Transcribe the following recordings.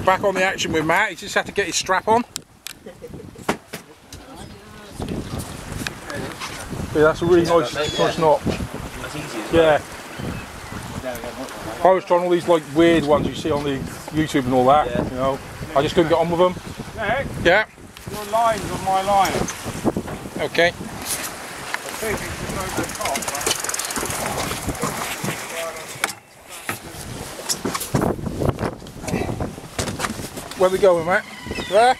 back on the action with Matt. He just had to get his strap on. Yeah, that's a really nice knot. That's easy. Yeah. I was trying all these like weird ones you see on the YouTube and all that. Yeah. You know, I just couldn't get on with them. Nick, yeah. Your line's on my line. Okay. I think it's over the top. Where are we going, Matt? There?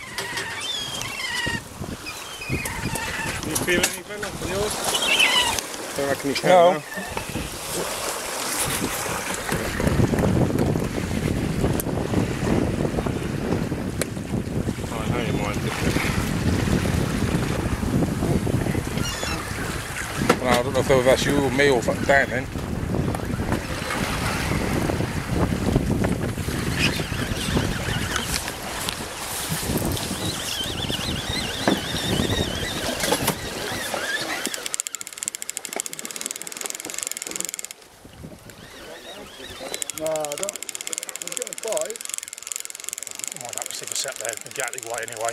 Can you feel anything on yours? Don't reckon you can No. now. Oh, I know you might. Well, I don't know if that's you or me or Dan then. No, I don't. I'm getting 5. I might have to stick a set there, exactly right anyway.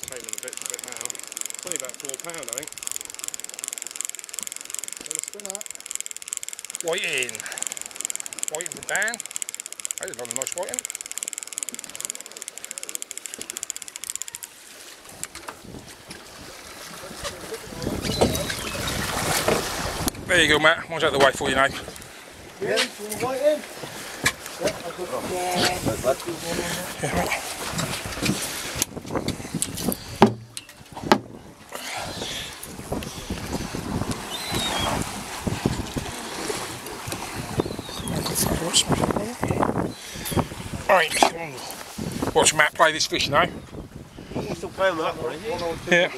Taming the bits a bit now. It's only about £4, I think. Got a spinner. Whiting. Whiting for Dan. That is another nice whiting. There you go, Matt. One's out of the way for you now. Yeah, you want to white in? Yeah, I've got Right, watch Matt play this fish now. You're still playing with that one, aren't you? Yeah.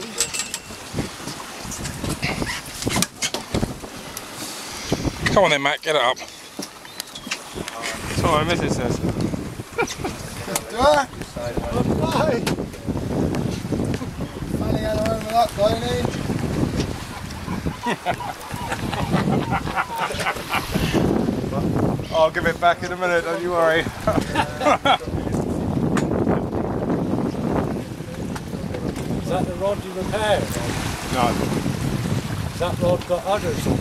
Come on then, Matt, get it up. That's what my missus says. Do I? Why? Funny how to own that, don't he? I'll give it back in a minute, don't you worry. Is that the rod you repaired? No. Has that rod got udders on it?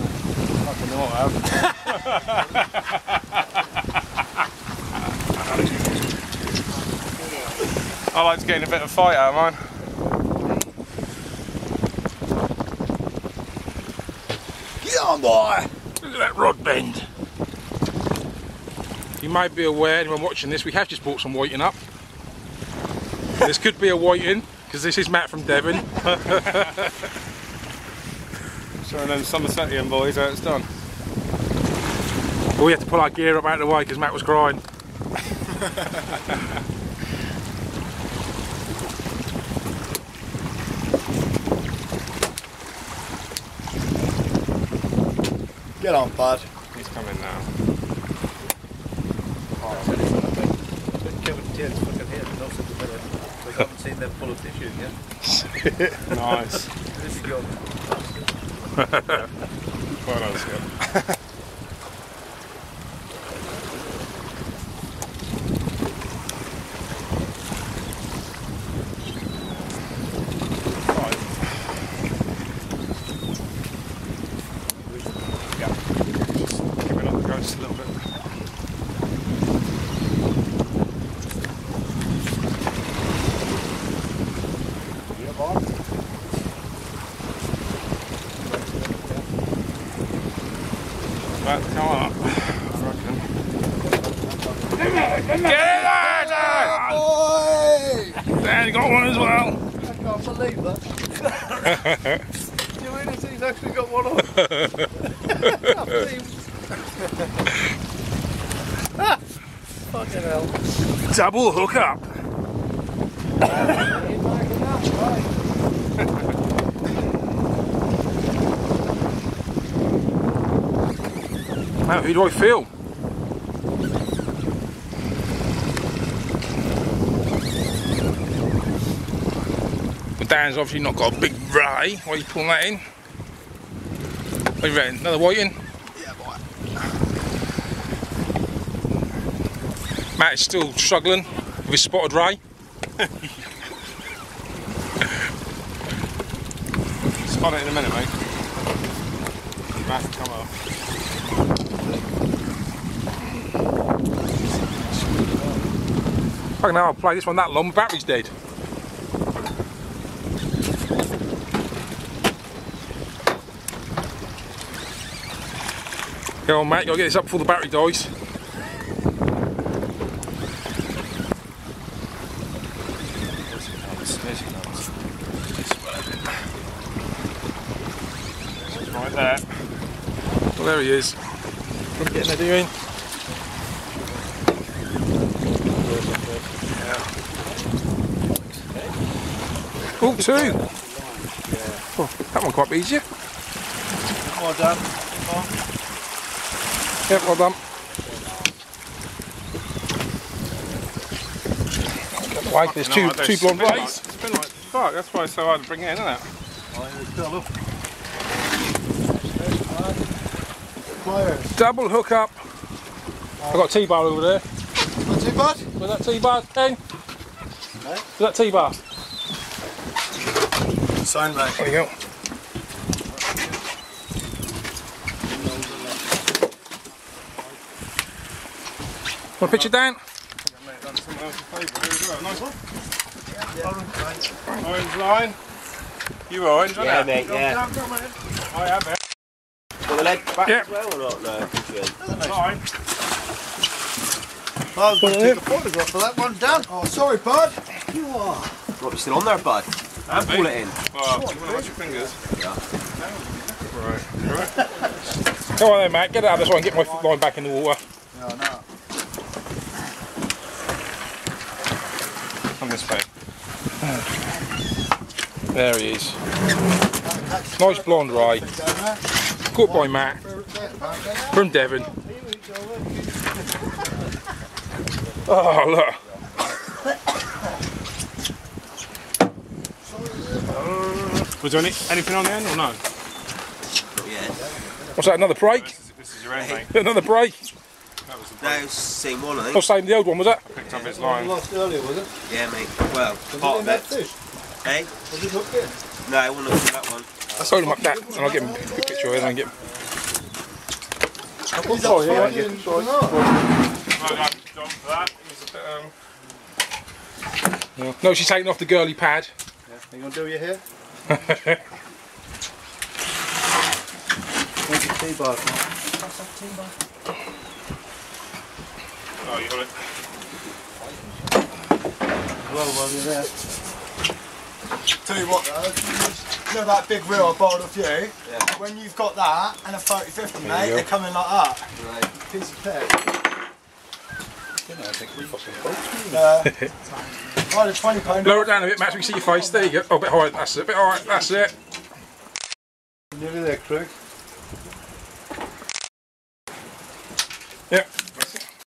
Fucking know I have. I like to gain a bit of fight out of mine. Get on, boy! Look at that rod bend. You might be aware, anyone watching this, we have just brought some whiting up. This could be a whiting, because this is Matt from Devon. Showing them Somersetian boys how it's done. But we had to pull our gear up out of the way because Matt was crying. Get on, bud. He's coming now. Kevin James fucking here, but also the middle. We haven't seen them full of tissue yet. Nice. This is good. Quite nice, yeah. Just a little bit. About to come up, I reckon. Get it there, Boy! Dan, you got one as well. I can't believe that. You mean he's actually got one on? I can't believe. Fucking hell. Double hook up. Now, who do I feel? Well, Dan's obviously not got a big ray. Why are you pulling that in? What are you reckon? Another whiting? Yeah, boy. Matt is still struggling with his spotted ray. Spot it in a minute, mate. Matt, come on. I know I'll play this one that long, my battery's dead. Go on, Matt, you gotta get this up before the battery dies. Right there. Well, there he is. Getting there, doing. Oh, two. Oh, that one quite easier. Well done. Yep, well done. Wait, there's two blonde rays. It's been like fuck, that's why it's so hard to bring it in, isn't it? Double hook up. I've got a T-bar over there. Not too bad. Was that T-bar, Ken? No. Was that T-bar? Sign back. There you go. Want a picture, Dan? Nice one. Orange line. You orange, aren't Yeah, you? mate, yeah. I am it. Got the leg back Yeah. as well or not? No, good. Fine. I was going to take a photograph of that one, Dan. Oh, sorry, bud. You are. What, you still on there, bud? And Pull it in. Well, you want to watch your fingers? Yeah. Right. Go on then, Matt. Get out of this one and get my line back in the water. No, no. On this way. There he is. Nice blonde ray. Caught by Matt from Devon. Oh, look. Was there anything on the end or no? Not yet. What's that, another break? This is your end, mate. Another break? That was the No, it's the same one, I Oh, think. same the old one, was that? picked up his line. Lost earlier, was it? Yeah, mate. Well, Was part it in of that it. fish? Hey? Was it hooked in? No, I want to look at that one. Hold him up that and I'll get him a quick picture of it and then get him. Oh, sorry, yeah, sorry. yeah, Well done, John, for that. It was a bit, No, she's taking off the girly pad. Yeah. Are you going to do your hair? Where's the T-bar? oh, you got it. Well, while you're there. Tell you what, though, you know that big reel I borrowed off you? Yeah. When you've got that and a 30-50, you mate, go. they come in like that. Right. Piece of peg. I had a £20. Lower it down a bit, Matt, so we can see your face. There you go. Oh, a bit higher. That's it. A bit higher. That's it. Nearly there, Craig. Yep.